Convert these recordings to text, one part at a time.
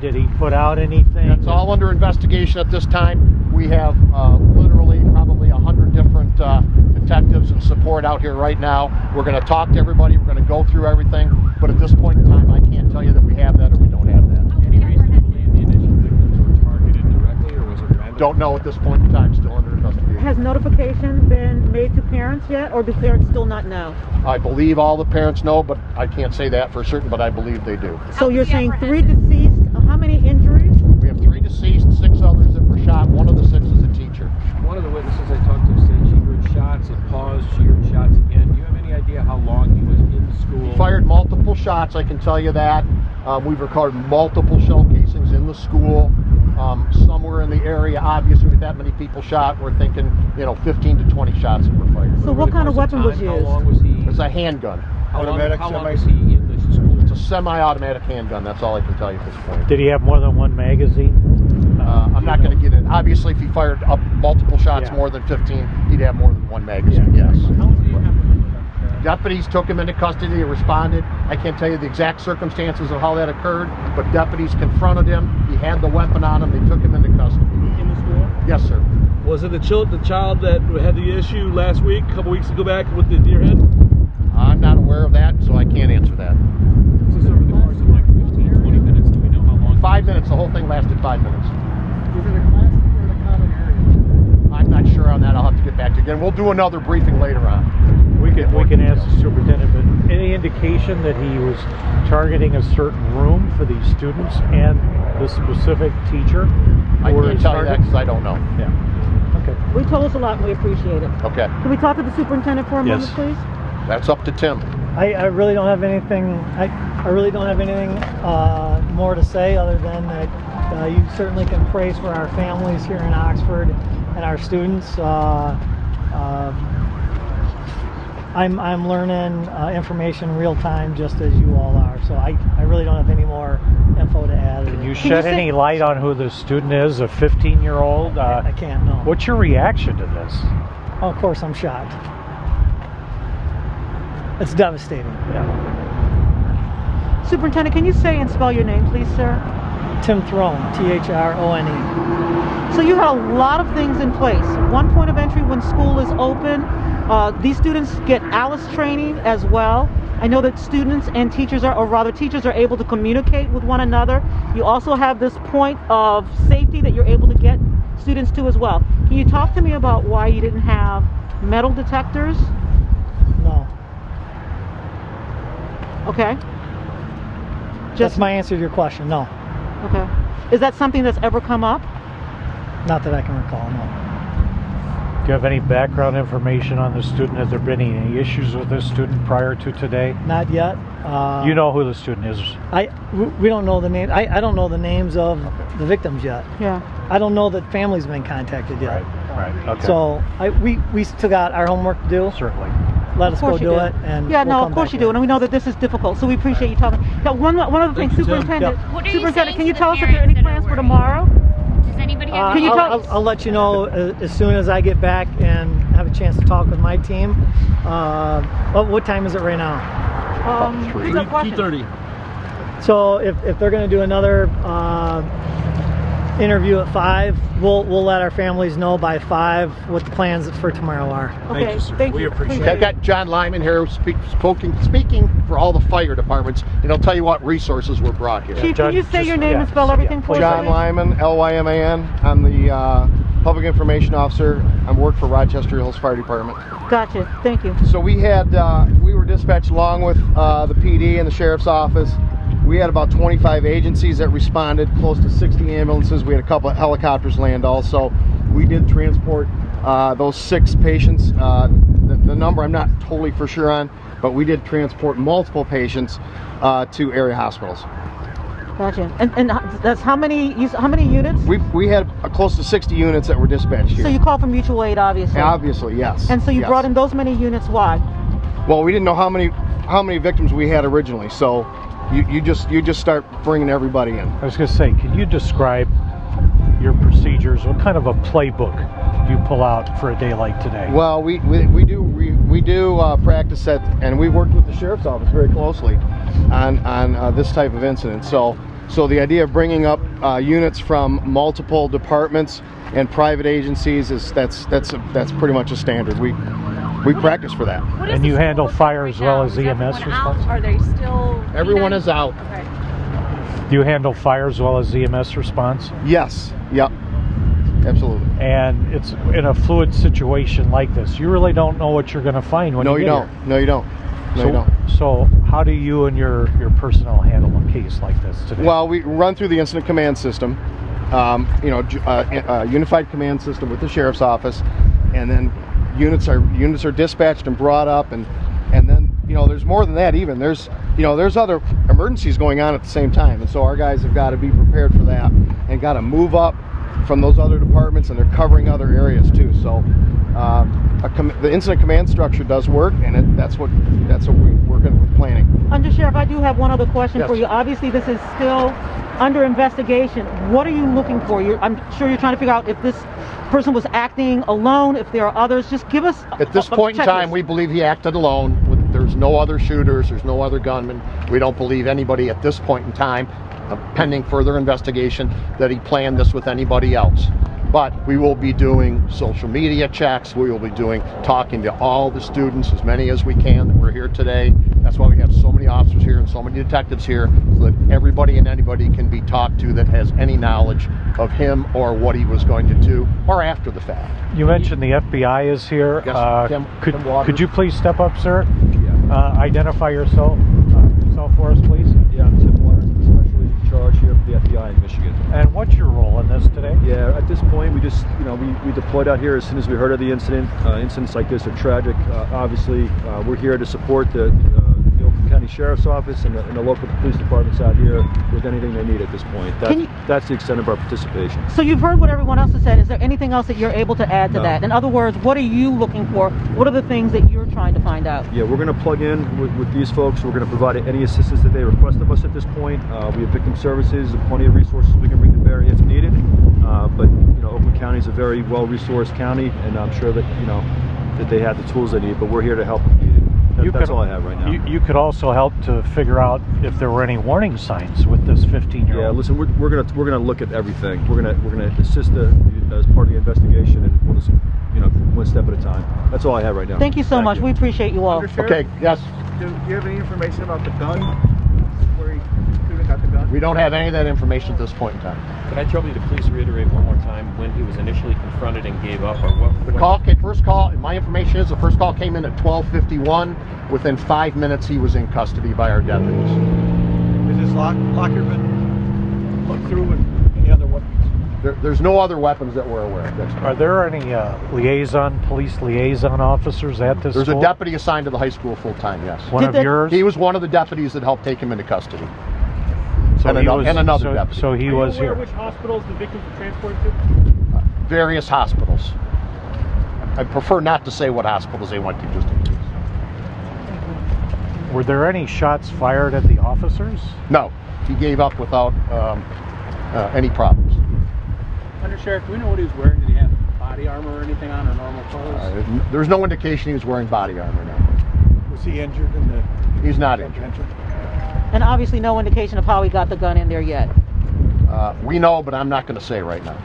Did he put out anything? That's all under investigation at this time. We have literally probably 100 different detectives and support out here right now. We're going to talk to everybody. We're going to go through everything. But at this point in time, I can't tell you that we have that or we don't have that. Any reason to believe the initial victims were targeted directly, or was it random? Don't know at this point in time. Still under investigation. Has notification been made to parents yet, or do parents still not know? I believe all the parents know, but I can't say that for certain, but I believe they do. So you're saying 3 deceased, how many injuries? We have 3 deceased, 6 others that were shot. One of the 6 is a teacher. One of the witnesses I talked to said she heard shots, it paused, she heard shots again. Do you have any idea how long he was in the school? He fired multiple shots, I can tell you that. We've recorded multiple shell casings in the school. Somewhere in the area, obviously with that many people shot, we're thinking, 15 to 20 shots that were fired. So what kind of weapon was used? How long was he? It was a handgun. How long was he in the school? It's a semi-automatic handgun, that's all I can tell you at this point. Did he have more than one magazine? I'm not going to get in. Obviously, if he fired up multiple shots, more than 15, he'd have more than one magazine, yes. How was he handled? Deputies took him into custody, responded. I can't tell you the exact circumstances of how that occurred, but deputies confronted him. He had the weapon on him. They took him into custody. In the school? Yes, sir. Was it the child that had the issue last week, a couple weeks ago back with the deer head? I'm not aware of that, so I can't answer that. Was this over the course of like 15, 20 minutes? Do we know how long? 5 minutes. The whole thing lasted 5 minutes. Was it a classroom or in a common area? I'm not sure on that. I'll have to get back to you again. We'll do another briefing later on. We can ask the superintendent, but any indication that he was targeting a certain room for these students and the specific teacher? I can't tell you that because I don't know. Yeah. Okay. We told us a lot and we appreciate it. Okay. Can we talk to the superintendent for a moment, please? That's up to Tim. I really don't have anything. I really don't have anything more to say other than that you certainly can praise for our families here in Oxford and our students. I'm learning information real time just as you all are. So I really don't have any more info to add. Can you shed any light on who the student is? A 15-year-old? I can't. No. What's your reaction to this? Oh, of course I'm shocked. It's devastating. Yeah. Superintendent, can you say and spell your name, please, sir? Tim Throne, Throne. So you had a lot of things in place. One point of entry when school is open. These students get ALICE training as well. I know that students and teachers teachers are able to communicate with one another. You also have this point of safety that you're able to get students to as well. Can you talk to me about why you didn't have metal detectors? No. Okay. That's my answer to your question, no. Okay. Is that something that's ever come up? Not that I can recall, no. Do you have any background information on the student? Has there been any issues with this student prior to today? Not yet. You know who the student is? We don't know the name. I don't know the names of the victims yet. Yeah. I don't know that families have been contacted yet. Right. Okay. So we still got our homework to do. Certainly. Let us go do it. And yeah, we'll no, come of course back you do, and we know that this is difficult. So we appreciate you talking. Now, one other thing, Superintendent. Superintendent, Can you tell us if there are any plans for tomorrow? Does anybody have any? I'll let you know as soon as I get back and have a chance to talk with my team. What time is it right now? 3:30. So if they're going to do another interview at 5, we'll let our families know by 5 what the plans for tomorrow are. Okay, Thank you, sir. thank We you. appreciate I've got John Lyman here speaking for all the fire departments, and I'll tell you what resources were brought here. Chief, can you say your name and spell everything for us? John Lyman, Lyman. I'm the Public Information Officer. I work for Rochester Hills Fire Department. Gotcha. Thank you. So we were dispatched along with the PD and the Sheriff's Office. We had about 25 agencies that responded, close to 60 ambulances. We had a couple of helicopters land also. We did transport those 6 patients. The number I'm not totally for sure on, but we did transport multiple patients to area hospitals. Gotcha. And that's how many units? We had close to 60 units that were dispatched here. So you called for mutual aid, obviously. Obviously, yes. And so you brought in those many units. Why? Well, we didn't know how many victims we had originally, so you just start bringing everybody in. I was going to say, can you describe your procedures? What kind of a playbook do you pull out for a day like today? Well, we do practice that, and we worked with the Sheriff's Office very closely on this type of incident. So So the idea of bringing up units from multiple departments and private agencies that's pretty much a standard. We practice for that. And you handle fire as well as EMS response? Are they still? Everyone is out. Okay. Do you handle fire as well as EMS response? Yes. Yep. Absolutely. And it's in a fluid situation like this. You really don't know what you're going to find when you get here. No, you don't. No, you don't. So how do you and your personnel handle a case like this today? Well, we run through the incident command system, unified command system with the sheriff's office, and then units are dispatched and brought up, and then there's more than that. Even there's other emergencies going on at the same time, and so our guys have got to be prepared for that and got to move up from those other departments, and they're covering other areas too. So the incident command structure does work, and that's what we're working with planning. Under Sheriff, I do have one other question Yes. for you. Obviously, this is still under investigation. What are you looking for? I'm sure you're trying to figure out if this person was acting alone, if there are others. Just give us At this point in time, we believe he acted alone. There's no other shooters. There's no other gunmen. We don't believe anybody at this point in time, pending further investigation, that he planned this with anybody else. But we will be doing social media checks. We will be talking to all the students, as many as we can that were here today. That's why we have so many officers here and so many detectives here, so that everybody and anybody can be talked to that has any knowledge of him or what he was going to do, or after the fact. You mentioned the FBI is here. Yes, Tim Waters. Could you please step up, sir? Identify yourself for us, please. Yeah, I'm Tim Waters, I'm the Special Agent in Charge here for the FBI in Michigan. And what's your role in this today? Yeah, at this point, we just, we deployed out here as soon as we heard of the incident. Incidents like this are tragic. Obviously, we're here to support the Oakland County Sheriff's Office and the local police departments out here with anything they need at this point. That's the extent of our participation. So you've heard what everyone else has said. Is there anything else that you're able to add to that? In other words, what are you looking for? What are the things that you're trying to find out? Yeah, we're going to plug in with these folks. We're going to provide any assistance that they request of us at this point. We have victim services and plenty of resources we can bring to bear if needed. But Oakland County is a very well-resourced county, and I'm sure that that they have the tools they need. But we're here to help if needed. That's all I have right now. You could also help to figure out if there were any warning signs with this 15-year-old. Yeah, listen, we're gonna look at everything. We're gonna assist as part of the investigation, and we'll just one step at a time. That's all I have right now. Thank you so much. We appreciate you all. Okay. Yes. Do you have any information about the gun? Where the student got the gun? We don't have any of that information at this point in time. Could I trouble you to please reiterate one more time when he was initially confronted and gave up, or what? First call, my information is the first call came in at 12:51. Within 5 minutes, he was in custody by our deputies. Has his locker been looked through and any other weapons? There's no other weapons that we're aware of. Are there any police liaison officers at this There's school? a deputy assigned to the high school full-time, yes. One of yours? He was one of the deputies that helped take him into custody. So and another deputy. So he was here. Which hospitals the victims were transported to? Various hospitals. I prefer not to say what hospitals they went to, just in case. Were there any shots fired at the officers? No, he gave up without any problems. Under Sheriff, do we know what he was wearing? Did he have body armor or anything on, or normal clothes? There's no indication he was wearing body armor now. Was he injured in the... He's not injured. And obviously no indication of how he got the gun in there yet. We know, but I'm not going to say right now.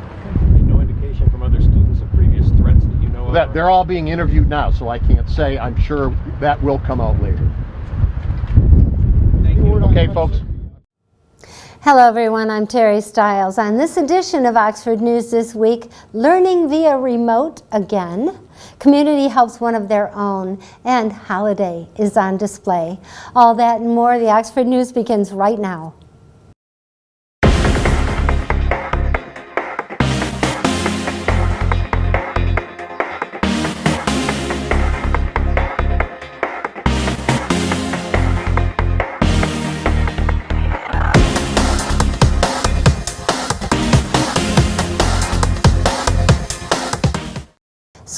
No indication from other students of previous threats that you know of? That they're all being interviewed now, so I can't say. I'm sure that will come out later. Thank you. Okay, folks. Hello everyone, I'm Terry Stiles. On this edition of Oxford News This Week, learning via remote again, community helps one of their own, and holiday is on display. All that and more, the Oxford News begins right now.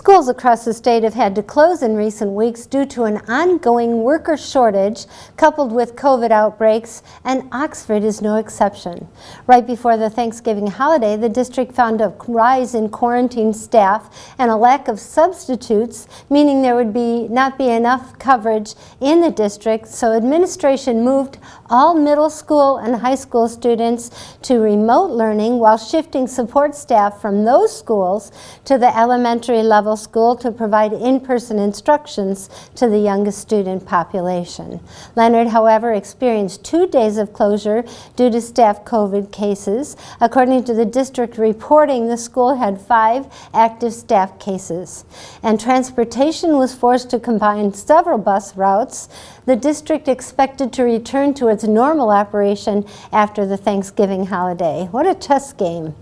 Schools across the state have had to close in recent weeks due to an ongoing worker shortage coupled with COVID outbreaks, and Oxford is no exception. Right before the Thanksgiving holiday, the district found a rise in quarantine staff and a lack of substitutes, meaning there would not be enough coverage in the district, so administration moved all middle school and high school students to remote learning while shifting support staff from those schools to the elementary level school to provide in-person instructions to the youngest student population. Leonard, however, experienced 2 days of closure due to staff COVID cases. According to the district reporting, the school had 5 active staff cases, and transportation was forced to combine several bus routes. The district expected to return to its normal operation after the Thanksgiving holiday. What a chess game.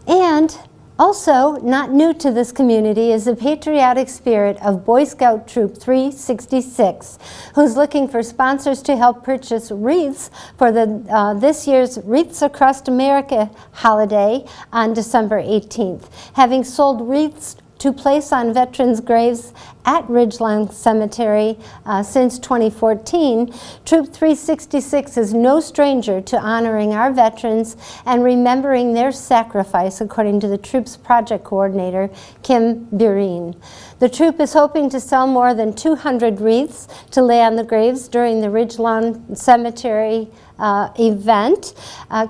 And also, not new to this community is the patriotic spirit of Boy Scout Troop 366, who's looking for sponsors to help purchase wreaths for this year's Wreaths Across America holiday on December 18th. Having sold wreaths to place on veterans' graves at Ridgeline Cemetery since 2014, Troop 366 is no stranger to honoring our veterans and remembering their sacrifice, according to the troop's project coordinator, Kim Bureen. The troop is hoping to sell more than 200 wreaths to lay on the graves during the Ridgeline Cemetery event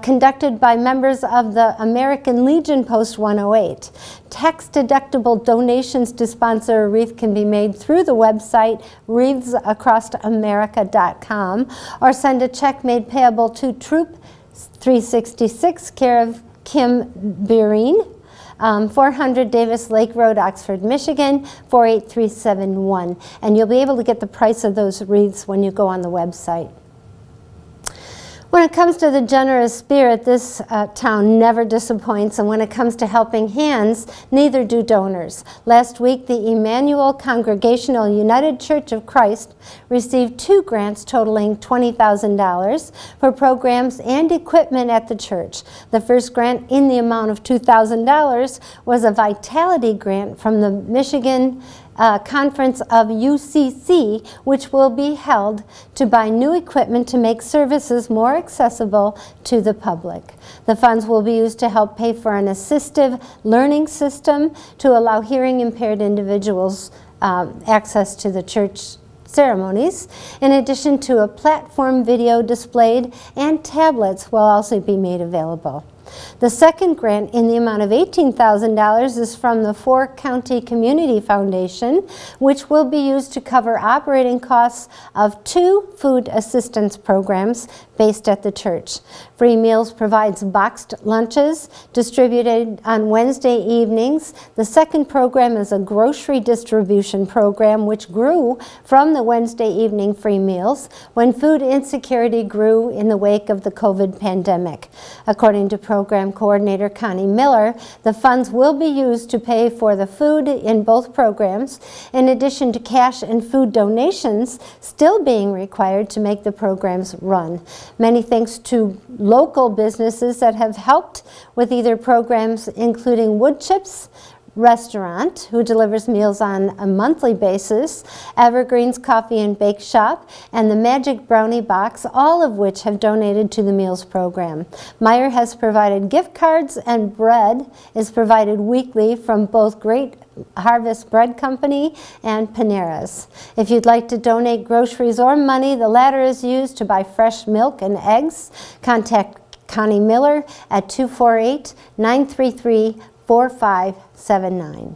conducted by members of the American Legion Post 108. Tax-deductible donations to sponsor a wreath can be made through the website wreathsacrossamerica.com or send a check made payable to Troop 366, care of Kim Bureen, 400 Davis Lake Road, Oxford, Michigan, 48371. And you'll be able to get the price of those wreaths when you go on the website. When it comes to the generous spirit, this town never disappoints, and when it comes to helping hands, neither do donors. Last week, the Emmanuel Congregational United Church of Christ received 2 grants totaling $20,000 for programs and equipment at the church. The first grant, in the amount of $2,000, was a Vitality grant from the Michigan Conference of UCC, which will be held to buy new equipment to make services more accessible to the public. The funds will be used to help pay for an assistive learning system to allow hearing impaired individuals access to the church ceremonies. In addition to a platform video displayed, and tablets will also be made available. The second grant, in the amount of $18,000, is from the 4 County Community Foundation, which will be used to cover operating costs of 2 food assistance programs based at the church. Free Meals provides boxed lunches distributed on Wednesday evenings. The second program is a grocery distribution program, which grew from the Wednesday evening free meals when food insecurity grew in the wake of the COVID pandemic. According to Program Coordinator Connie Miller, the funds will be used to pay for the food in both programs, in addition to cash and food donations still being required to make the programs run. Many thanks to local businesses that have helped with either programs, including Wood Chips Restaurant, who delivers meals on a monthly basis, Evergreen's Coffee and Bake Shop, and the Magic Brownie Box, all of which have donated to the meals program. Meyer has provided gift cards, and bread is provided weekly from both Great Harvest Bread Company and Panera's. If you'd like to donate groceries or money, the latter is used to buy fresh milk and eggs. Contact Connie Miller at 248-933-4579.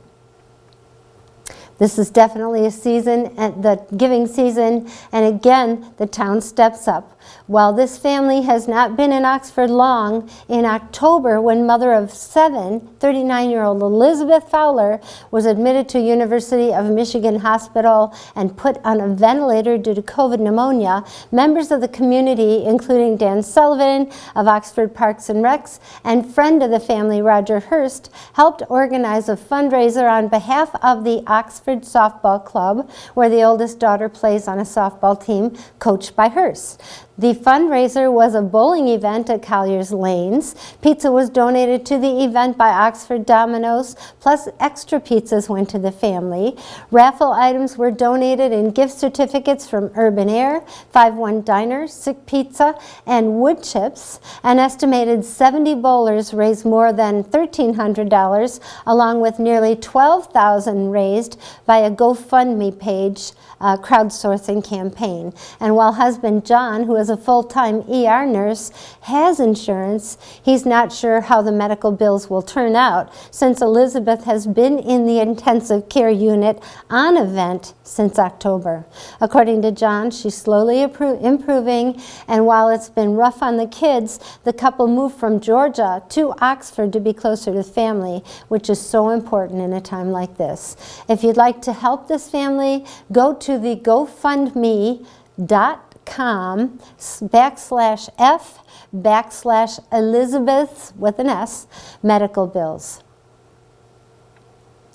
This is definitely a season, the giving season, and again, the town steps up. While this family has not been in Oxford long, in October, when mother of 7, 39-year-old Elizabeth Fowler was admitted to University of Michigan Hospital and put on a ventilator due to COVID pneumonia, members of the community, including Dan Sullivan of Oxford Parks and Recs and friend of the family, Roger Hurst, helped organize a fundraiser on behalf of the Oxford Softball Club, where the oldest daughter plays on a softball team coached by Hurst. The fundraiser was a bowling event at Collier's Lanes. Pizza was donated to the event by Oxford Domino's, plus extra pizzas went to the family. Raffle items were donated in gift certificates from Urban Air, 5-1 Diner, Sick Pizza, and Wood Chips. An estimated 70 bowlers raised more than $1,300, along with nearly $12,000 raised by a GoFundMe page crowdsourcing campaign. And while husband John, who is a full-time ER nurse, has insurance, he's not sure how the medical bills will turn out since Elizabeth has been in the intensive care unit on a vent since October. According to John, she's slowly improving, and while it's been rough on the kids, the couple moved from Georgia to Oxford to be closer to family, which is so important in a time like this. If you'd like to help this family, go to the GoFundMe.com/F/Elizabeth with an S medical bills.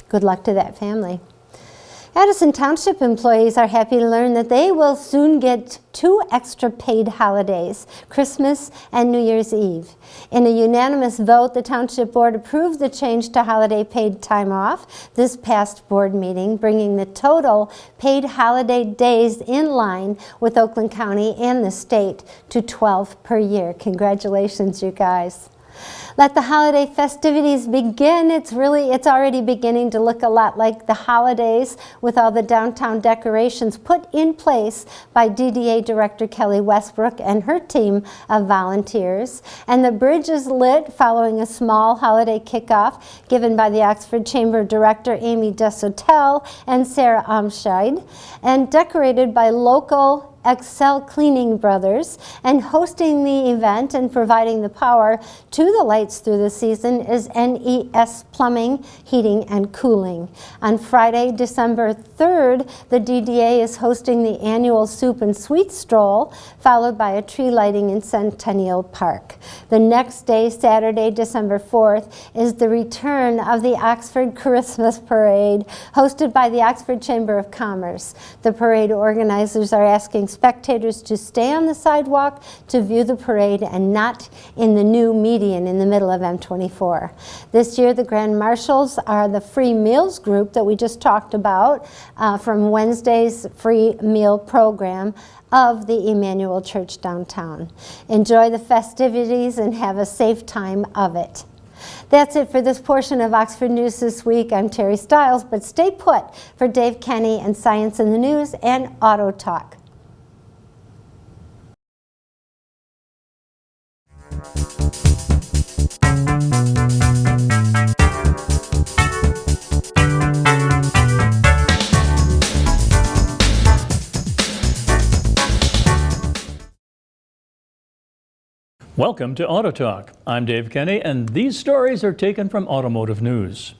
Good luck to that family. Addison Township employees are happy to learn that they will soon get 2 extra paid holidays, Christmas and New Year's Eve. In a unanimous vote, the Township Board approved the change to holiday paid time off this past board meeting, bringing the total paid holiday days in line with Oakland County and the state to 12 per year. Congratulations, you guys. Let the holiday festivities begin. It's already beginning to look a lot like the holidays with all the downtown decorations put in place by DDA Director Kelly Westbrook and her team of volunteers. And the bridge is lit following a small holiday kickoff given by the Oxford Chamber Director Amy Desotel and Sarah Amscheid, and decorated by local Excel Cleaning Brothers. And hosting the event and providing the power to the lights through the season is NES Plumbing, Heating, and Cooling. On Friday, December 3rd, the DDA is hosting the annual Soup and Sweet Stroll, followed by a tree lighting in Centennial Park. The next day, Saturday, December 4th, is the return of the Oxford Christmas Parade, hosted by the Oxford Chamber of Commerce. The parade organizers are asking spectators to stay on the sidewalk to view the parade and not in the new median in the middle of M24. This year, the Grand Marshals are the free meals group that we just talked about from Wednesday's free meal program of the Emmanuel Church downtown. Enjoy the festivities and have a safe time of it. That's it for this portion of Oxford News This Week. I'm Terry Stiles, but stay put for Dave Kenny and Science in the News and Auto Talk. Welcome to Auto Talk. I'm Dave Kenny, and these stories are taken from Automotive News.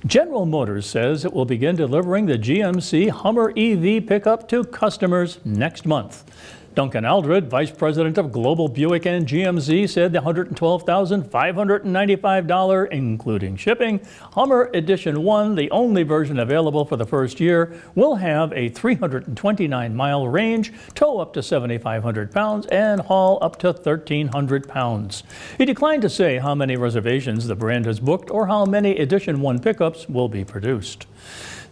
General Motors says it will begin delivering the GMC Hummer EV pickup to customers next month. Duncan Aldred, Vice President of Global Buick and GMC, said the $112,595, including shipping, Hummer Edition 1, the only version available for the first year, will have a 329-mile range, tow up to 7,500 pounds, and haul up to 1,300 pounds. He declined to say how many reservations the brand has booked or how many Edition 1 pickups will be produced.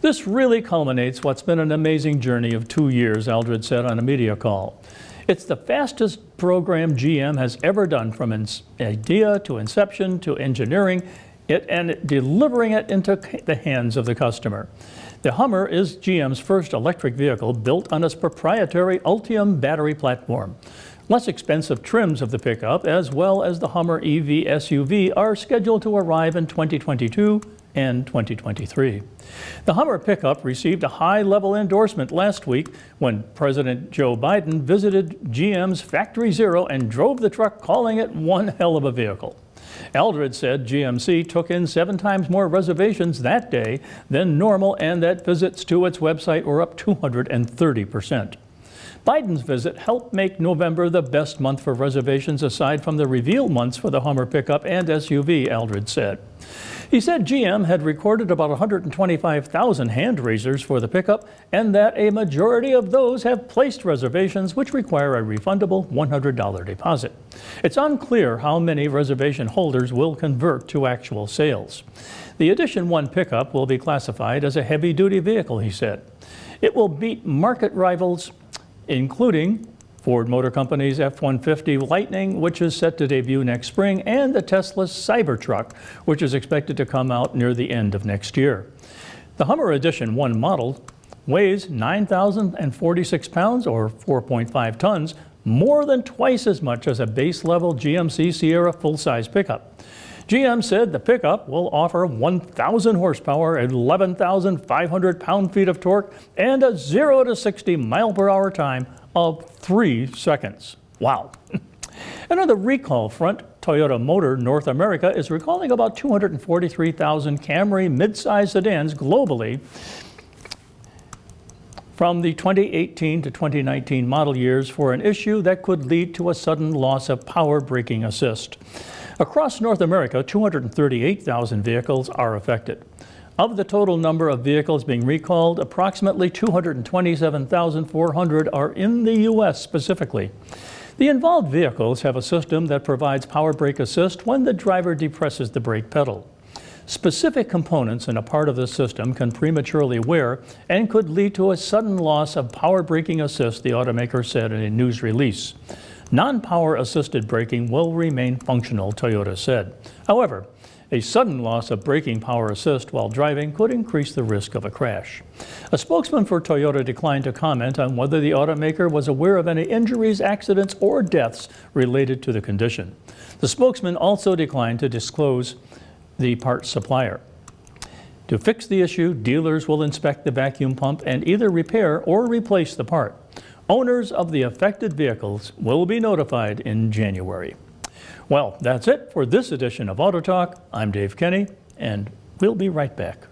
This really culminates what's been an amazing journey of 2 years, Aldred said on a media call. It's the fastest program GM has ever done, from idea to inception to engineering it and delivering it into the hands of the customer. The Hummer is GM's first electric vehicle built on its proprietary Ultium battery platform. Less expensive trims of the pickup, as well as the Hummer EV SUV, are scheduled to arrive in 2022 and 2023. The Hummer pickup received a high-level endorsement last week when President Joe Biden visited GM's Factory Zero and drove the truck, calling it one hell of a vehicle. Aldred said GMC took in 7 times more reservations that day than normal, and that visits to its website were up 230%. Biden's visit helped make November the best month for reservations aside from the reveal months for the Hummer pickup and SUV, Aldred said. He said GM had recorded about 125,000 hand raisers for the pickup and that a majority of those have placed reservations which require a refundable $100 deposit. It's unclear how many reservation holders will convert to actual sales. The Edition 1 pickup will be classified as a heavy-duty vehicle, he said. It will beat market rivals, including Ford Motor Company's F-150 Lightning, which is set to debut next spring, and the Tesla's Cybertruck, which is expected to come out near the end of next year. The Hummer Edition 1 model weighs 9,046 pounds, or 4.5 tons, more than twice as much as a base-level GMC Sierra full-size pickup. GM said the pickup will offer 1,000 horsepower, 11,500 pound-feet of torque, and a 0 to 60 mile per hour time of 3 seconds. Wow. And on the recall front, Toyota Motor North America is recalling about 243,000 Camry midsize sedans globally from the 2018 to 2019 model years for an issue that could lead to a sudden loss of power braking assist. Across North America, 238,000 vehicles are affected. Of the total number of vehicles being recalled, approximately 227,400 are in the U.S. specifically. The involved vehicles have a system that provides power brake assist when the driver depresses the brake pedal. Specific components in a part of the system can prematurely wear and could lead to a sudden loss of power braking assist, the automaker said in a news release. Non-power assisted braking will remain functional, Toyota said. However, a sudden loss of braking power assist while driving could increase the risk of a crash. A spokesman for Toyota declined to comment on whether the automaker was aware of any injuries, accidents, or deaths related to the condition. The spokesman also declined to disclose the parts supplier. To fix the issue, dealers will inspect the vacuum pump and either repair or replace the part. Owners of the affected vehicles will be notified in January. Well, that's it for this edition of Auto Talk. I'm Dave Kenny, and we'll be right back.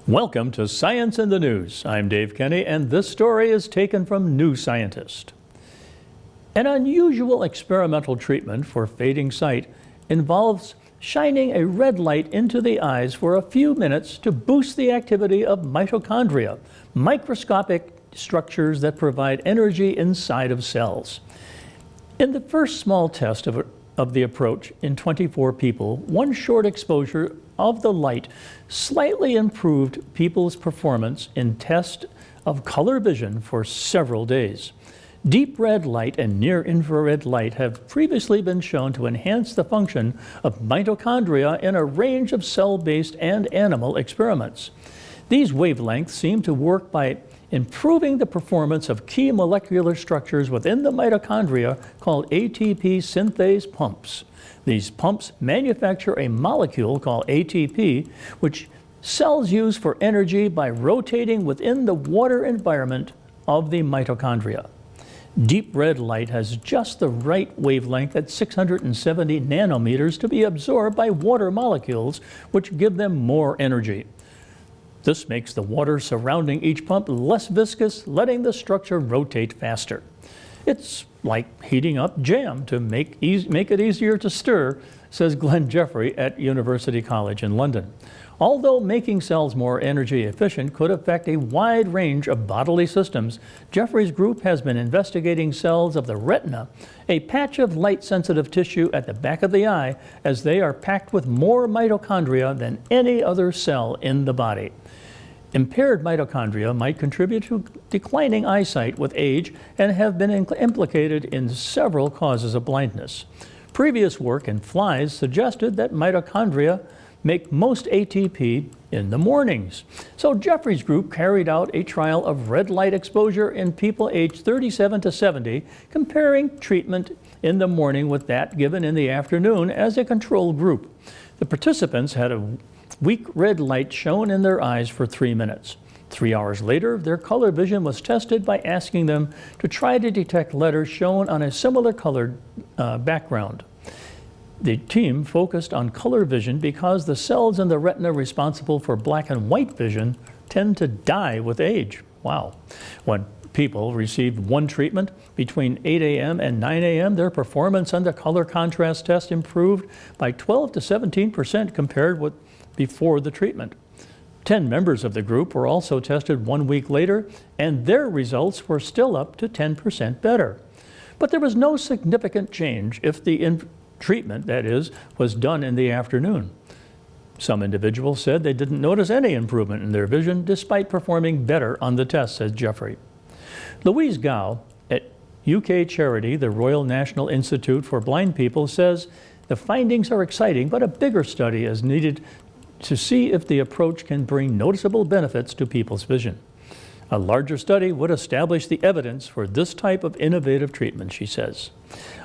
Welcome to Science in the News. I'm Dave Kenny, and this story is taken from New Scientist. An unusual experimental treatment for fading sight involves shining a red light into the eyes for a few minutes to boost the activity of mitochondria, microscopic structures that provide energy inside of cells. In the first small test of the approach in 24 people, one short exposure of the light slightly improved people's performance in test of color vision for several days. Deep red light and near-infrared light have previously been shown to enhance the function of mitochondria in a range of cell-based and animal experiments. These wavelengths seem to work by improving the performance of key molecular structures within the mitochondria called ATP synthase pumps. These pumps manufacture a molecule called ATP, which cells use for energy by rotating within the water environment of the mitochondria. Deep red light has just the right wavelength at 670 nanometers to be absorbed by water molecules, which give them more energy. This makes the water surrounding each pump less viscous, letting the structure rotate faster. It's like heating up jam to make it easier to stir, says Glenn Jeffrey at University College in London. Although making cells more energy efficient could affect a wide range of bodily systems, Jeffrey's group has been investigating cells of the retina, a patch of light-sensitive tissue at the back of the eye, as they are packed with more mitochondria than any other cell in the body. Impaired mitochondria might contribute to declining eyesight with age and have been implicated in several causes of blindness. Previous work in flies suggested that mitochondria make most ATP in the mornings. So Jeffrey's group carried out a trial of red light exposure in people aged 37 to 70, comparing treatment in the morning with that given in the afternoon as a control group. The participants had a weak red light shone in their eyes for 3 minutes. 3 hours later, their color vision was tested by asking them to try to detect letters shown on a similar colored background. The team focused on color vision because the cells in the retina responsible for black and white vision tend to die with age. Wow. When people received one treatment between 8 a.m. and 9 a.m., their performance on the color contrast test improved by 12 to 17% compared with before the treatment. 10 members of the group were also tested 1 week later, and their results were still up to 10% better. But there was no significant change if the treatment, that is, was done in the afternoon. Some individuals said they didn't notice any improvement in their vision despite performing better on the test, says Jeffrey. Louise Gow at UK charity, the Royal National Institute for Blind People, says the findings are exciting, but a bigger study is needed to see if the approach can bring noticeable benefits to people's vision. A larger study would establish the evidence for this type of innovative treatment, she says.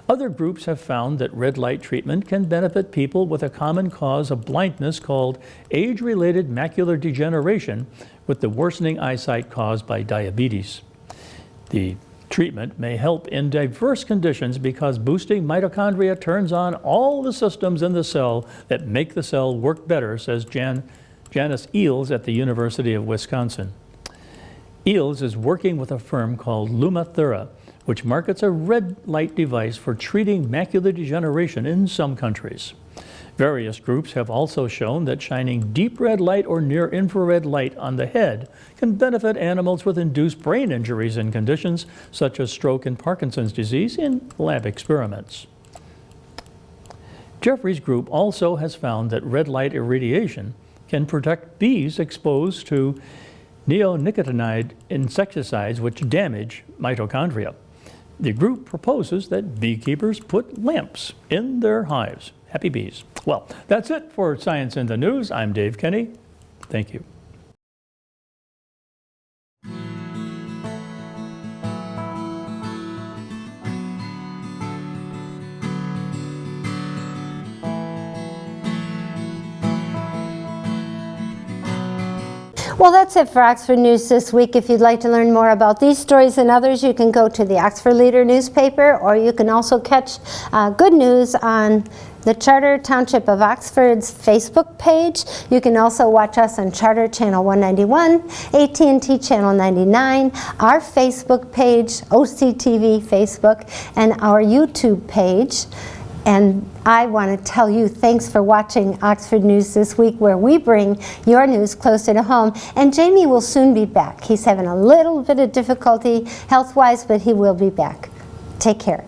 Other groups have found that red light treatment can benefit people with a common cause of blindness called age-related macular degeneration, with the worsening eyesight caused by diabetes. The treatment may help in diverse conditions because boosting mitochondria turns on all the systems in the cell that make the cell work better, says Janice Eels at the University of Wisconsin. Eels is working with a firm called Lumathera, which markets a red light device for treating macular degeneration in some countries. Various groups have also shown that shining deep red light or near-infrared light on the head can benefit animals with induced brain injuries in conditions such as stroke and Parkinson's disease in lab experiments. Jeffrey's group also has found that red light irradiation can protect bees exposed to neonicotinoid insecticides which damage mitochondria. The group proposes that beekeepers put lamps in their hives. Happy bees. Well, that's it for Science in the News. I'm Dave Kenny. Thank you. Well, that's it for Oxford News this week. If you'd like to learn more about these stories and others, you can go to the Oxford Leader newspaper, or you can also catch good news on the Charter Township of Oxford's Facebook page. You can also watch us on Charter Channel 191, AT&T Channel 99, our Facebook page, OCTV Facebook, and our YouTube page. And I want to tell you thanks for watching Oxford News this week, where we bring your news closer to home. And Jamie will soon be back. He's having a little bit of difficulty health-wise, but he will be back. Take care.